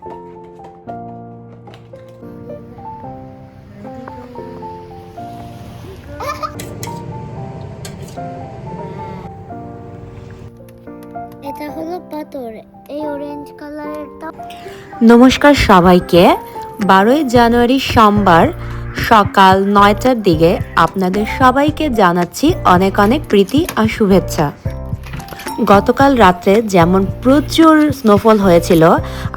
এটা হলো পাথর, এই অরেঞ্জ কালারেরটা। নমস্কার সবাইকে। 12ই জানুয়ারি সোমবার সকাল 9টার দিকে আপনাদের সবাইকে জানাচ্ছি অনেক অনেক প্রীতি আর শুভেচ্ছা। গতকাল রাত্রে যেমন প্রচুর স্নোফল হয়েছিল,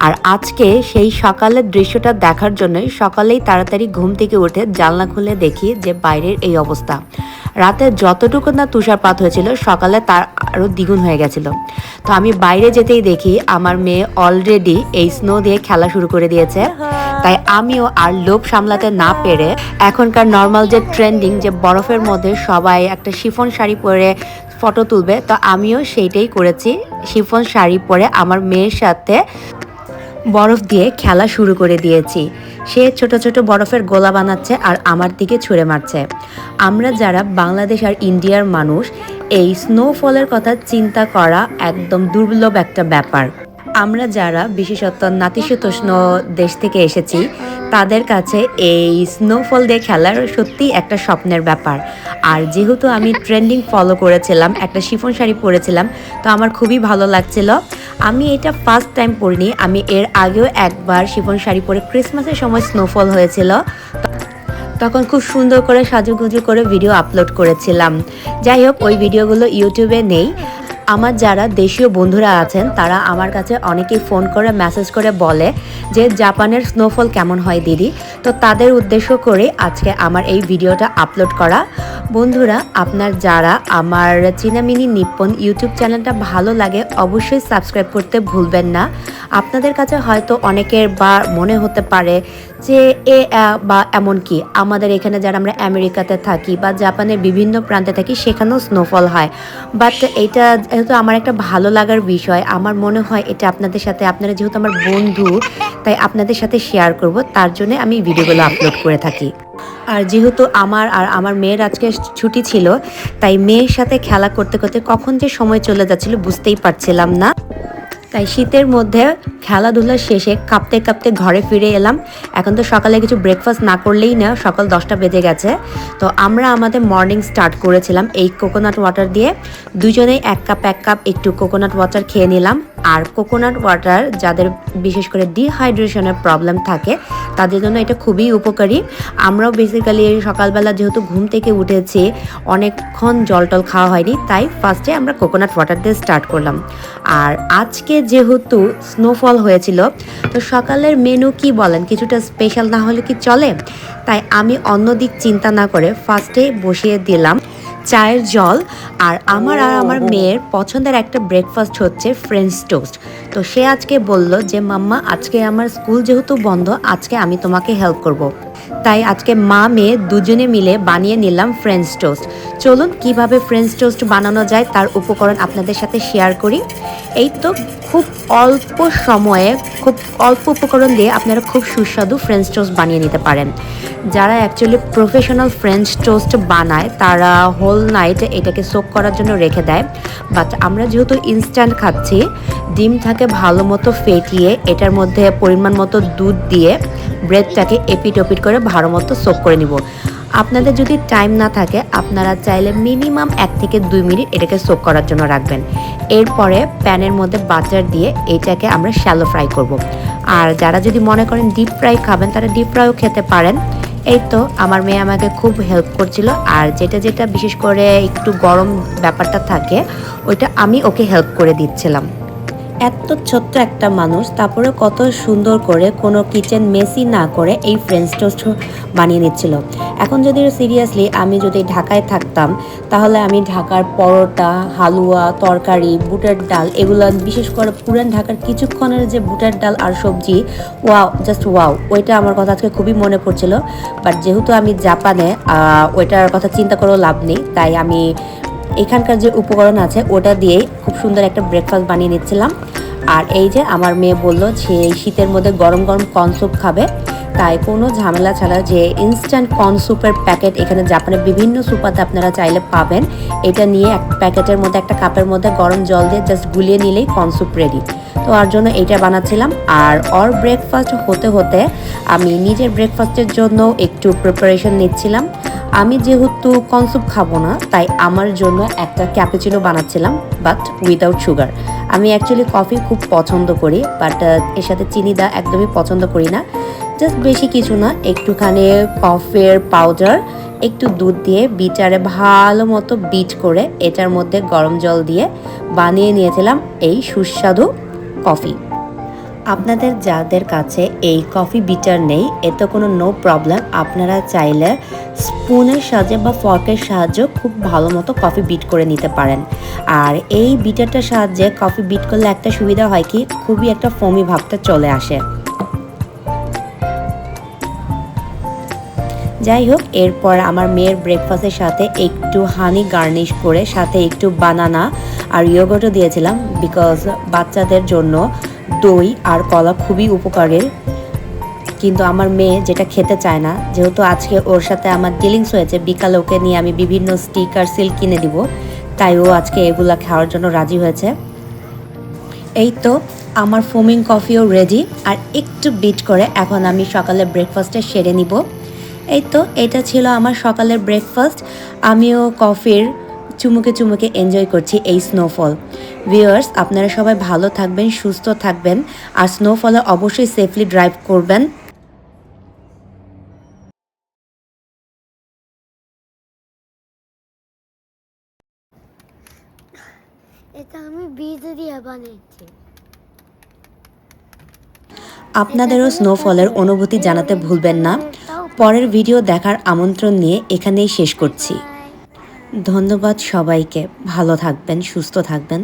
আর আজকে সেই সকালের দৃশ্যটা দেখার জন্যই সকালেই তাড়াতাড়ি ঘুম থেকে উঠে জানলা খুলে দেখি যে বাইরের এই অবস্থা। রাতে যতটুকু না তুষারপাত হয়েছিল, সকালে তার আরও দ্বিগুণ হয়ে গেছিল। তো আমি বাইরে যেতেই দেখি আমার মেয়ে অলরেডি এই স্নো দিয়ে খেলা শুরু করে দিয়েছে। তাই আমিও আর লোভ সামলাতে না পেরে এখনকার নর্মাল যে ট্রেন্ডিং যে বরফের মধ্যে সবাই একটা শিফন শাড়ি পরে ফটো তুলবে, তো আমিও সেইটাই করেছি। শিফন শাড়ি পরে আমার মেয়ের সাথে বরফ দিয়ে খেলা শুরু করে দিয়েছি। সে ছোট ছোট বরফের গোলা বানাচ্ছে আর আমার দিকে ছুঁড়ে মারছে। আমরা যারা বাংলাদেশ আর ইন্ডিয়ার মানুষ, এই স্নোফলের কথা চিন্তা করা একদম দুর্লভ একটা ব্যাপার। আমরা যারা বিশেষত নাতিশীতোষ্ণ দেশ থেকে এসেছি, তাদের কাছে এই স্নোফল দিয়ে খেলার সত্যি একটা স্বপ্নের ব্যাপার। আর যেহেতু আমি ট্রেন্ডিং ফলো করেছিলাম, একটা শিফন শাড়ি পরেছিলাম, তো আমার খুবই ভালো লাগছিল। আমি এটা ফার্স্ট টাইম পরিনি, আমি এর আগেও একবার শিফন শাড়ি পরে ক্রিসমাসের সময় স্নোফল হয়েছিল, তখন খুব সুন্দর করে সাজুগুজু করে ভিডিও আপলোড করেছিলাম। যাই হোক, ওই ভিডিওগুলো ইউটিউবে নেই। আমার যারা দেশীয় বন্ধুরা আছেন, তারা আমার কাছে অনেকেই ফোন করে মেসেজ করে বলে যে জাপানের স্নোফল কেমন হয় দিদি। তো তাদের উদ্দেশ্য করে আজকে আমার এই ভিডিওটা আপলোড করা। বন্ধুরা, আপনার যারা আমার চিনামিনি নিপ্পন ইউটিউব চ্যানেলটা ভালো লাগে, অবশ্যই সাবস্ক্রাইব করতে ভুলবেন না। আপনাদের কাছে হয়তো অনেকের বা মনে হতে পারে যে বা এমনকি আমাদের এখানে যারা আমরা আমেরিকাতে থাকি বা জাপানের বিভিন্ন প্রান্তে থাকি, সেখানেও স্নোফল হয়। বাট এটা যেহেতু আমার একটা ভালো লাগার বিষয়, আমার মনে হয় এটা আপনাদের সাথে, আপনারা যেহেতু আমার বন্ধু, তাই আপনাদের সাথে শেয়ার করব, তার জন্য আমি ভিডিওগুলো আপলোড করে থাকি। আর যেহেতু আমার আর আমার মেয়ের আজকে ছুটি ছিল, তাই মেয়ের সাথে খেলা করতে করতে কখন যে সময় চলে যাচ্ছিল বুঝতেই পারছিলাম না। তাই শীতের মধ্যে খেলাধুলা শেষে কাঁপতে কাঁপতে ঘরে ফিরে এলাম। এখন তো সকালে কিছু ব্রেকফাস্ট না করলেই না, সকাল 10টা বেজে গেছে। তো আমরা আমাদের মর্নিং স্টার্ট করেছিলাম এই কোকোনাট ওয়াটার দিয়ে। দুজনেই এক কাপ একটু কোকোনাট ওয়াটার খেয়ে নিলাম। আর কোকোনাট ওয়াটার যাদের বিশেষ করে ডিহাইড্রেশনের প্রবলেম থাকে, তাদের জন্য এটা খুবই উপকারী। আমরাও বেসিক্যালি সকালবেলা যেহেতু ঘুম থেকে উঠেছি, অনেকক্ষণ জল টল খাওয়া হয়নি, তাই ফার্স্টে আমরা কোকোনাট ওয়াটার দিয়ে স্টার্ট করলাম। আর আজকে যেহেতু স্নোফল হয়েছিল, তো সকালের মেনু কি বলেন, কিছুটা স্পেশাল না হলে কি চলে? তাই আমি অন্য দিক চিন্তা না করে ফার্স্টে বসিয়ে দিলাম চায়ের জল। আর আমার মেয়ের পছন্দের একটা ব্রেকফাস্ট হচ্ছে ফ্রেঞ্চ টোস্ট। তো সে আজকে বলল যে মাম্মা, আজকে আমার স্কুল যেহেতু বন্ধ, আজকে আমি তোমাকে হেল্প করব। তাই আজকে মা মেয়ে দুজনে মিলে বানিয়ে নিলাম ফ্রেঞ্চ টোস্ট। চলুন কিভাবে ফ্রেঞ্চ টোস্ট বানানো যায় তার উপকরণ আপনাদের সাথে শেয়ার করি। এই তো খুব অল্প সময়ে, খুব অল্প উপকরণ দিয়ে আপনারা খুব সুস্বাদু ফ্রেঞ্চ টোস্ট বানিয়ে নিতে পারেন। যারা অ্যাকচুয়ালি প্রফেশনাল ফ্রেঞ্চ টোস্ট বানায়, তারা হোল নাইট এটাকে সোক করার জন্য রেখে দেয়। বাট আমরা যেহেতু ইনস্ট্যান্ট খাচ্ছি, ডিম থাকে ভালো মতো ফেটিয়ে, এটার মধ্যে পরিমাণ মতো দুধ দিয়ে ব্রেডটাকে এপিট ওপিট করে ভালো মতো সোক করে নিব। আপনাদের যদি টাইম না থাকে, আপনারা চাইলে মিনিমাম 1 থেকে 2 মিনিট এটাকে সোক করার জন্য রাখবেন। এরপরে প্যানের মধ্যে বাটার দিয়ে এটাকে আমরা শ্যালো ফ্রাই করব। আর যারা যদি মনে করেন ডিপ ফ্রাই খাবেন, তারা ডিপ ফ্রাইও খেতে পারেন। এই তো আমার মেয়ে আমাকে খুব হেল্প করছিল। আর যেটা বিশেষ করে একটু গরম ব্যাপারটা থাকে, ওইটা আমি ওকে হেল্প করে দিচ্ছিলাম। এত ছোট্ট একটা মানুষ, তারপরে কত সুন্দর করে কোনো কিচেন মেসি না করে এই ফ্রেঞ্চ টোস্ট বানিয়ে নিচ্ছিল। এখন যদি সিরিয়াসলি আমি যদি ঢাকায় থাকতাম, তাহলে আমি ঢাকার পরোটা, হালুয়া, তরকারি, বুটের ডাল, এগুলো বিশেষ করে পুরান ঢাকার কিছুক্ষণের যে বুটের ডাল আর সবজি, ওয়াও, জাস্ট ওয়াও, ওইটা আমার কথা আজকে খুবই মনে পড়ছিল। বাট যেহেতু আমি জাপানে, ওইটার কথা চিন্তা করেও লাভ নেই, তাই আমি এখানকার যে উপকরণ আছে ওটা দিয়েই খুব সুন্দর একটা ব্রেকফাস্ট বানিয়ে নিচ্ছিলাম। আর এই যে আমার মেয়ে বলল যে শীতের মধ্যে গরম গরম কর্ন স্যুপ খাবে, তাই কোনো ঝামেলা ছাড়া যে ইনস্ট্যান্ট কর্ন স্যুপের প্যাকেট এখানে জাপানের বিভিন্ন সুপাতে আপনারা চাইলে পাবেন, এটা নিয়ে এক প্যাকেটের মধ্যে একটা কাপের মধ্যে গরম জল দিয়ে জাস্ট গুলিয়ে নিলেই কর্ন স্যুপ রেডি। তো ওর জন্য এইটা বানাচ্ছিলাম। আর ওর ব্রেকফাস্ট হতে হতে আমি নিজের ব্রেকফাস্টের জন্য একটু প্রিপারেশন নিচ্ছিলাম। আমি যেহেতু কর্ন স্যুপ খাবো না, তাই আমার জন্য একটা ক্যাপুচিনো বানাচ্ছিলাম, বাট উইদাউট সুগার। আমি অ্যাকচুয়ালি কফি খুব পছন্দ করি, বাট এর সাথে চিনি দেওয়া একদমই পছন্দ করি না। জাস্ট বেশি কিছু না, একটুখানি কফির পাউডার, একটু দুধ দিয়ে বিটারে ভালো মতো বিট করে এটার মধ্যে গরম জল দিয়ে বানিয়ে নিয়েছিলাম এই সুস্বাদু কফি। আপনাদের যাদের কাছে এই কফি বিটার নেই, এতে কোনো নো প্রবলেম, আপনারা চাইলে স্পুনের সাহায্যে বা ফর্কের সাহায্যে খুব ভালো মতো কফি বিট করে নিতে পারেন। আর এই বিটারটার সাহায্যে কফি বিট করলে একটা সুবিধা হয় কি, খুবই একটা ফোমি ভাবটা চলে আসে। যাই হোক, এরপর আমার মেয়ের ব্রেকফাস্টের সাথে একটু হানি গার্নিশ করে সাথে একটু বানানা আর ইয়োগার্টও দিয়েছিলাম, বিকজ বাচ্চাদের জন্য দই আর কলা খুবই উপকারের। কিন্তু আমার মেয়ে যেটা খেতে চায় না, যেহেতু আজকে ওর সাথে আমার ডিলিংস হয়েছে, বিকালে ওকে নিয়ে আমি বিভিন্ন স্টিক আর সিল কিনে দিব, তাই ও আজকে এগুলা খাওয়ার জন্য রাজি হয়েছে। এই তো আমার ফোমিং কফিও রেডি, আর একটু বিট করে এখন আমি সকালে ব্রেকফাস্টে সেরে নিব। এই তো এটা ছিল আমার সকালের ব্রেকফাস্ট। আমিও কফির চুমুকে চুমুকে এনজয় করছি এই স্নোফল। ভিউয়ার্স, আপনারা সবাই ভালো থাকবেন, সুস্থ থাকবেন, আর স্নোফলে অবশ্যই সেফলি ড্রাইভ করবেন। এটা আমি বীজ দিয়ে বানিয়েছি। আপনাদেরও স্নোফলের অনুভূতি জানাতে ভুলবেন না। পরের ভিডিও দেখার আমন্ত্রণ নিয়ে এখানেই শেষ করছি। ধন্যবাদ সবাইকে, ভালো থাকবেন, সুস্থ থাকবেন।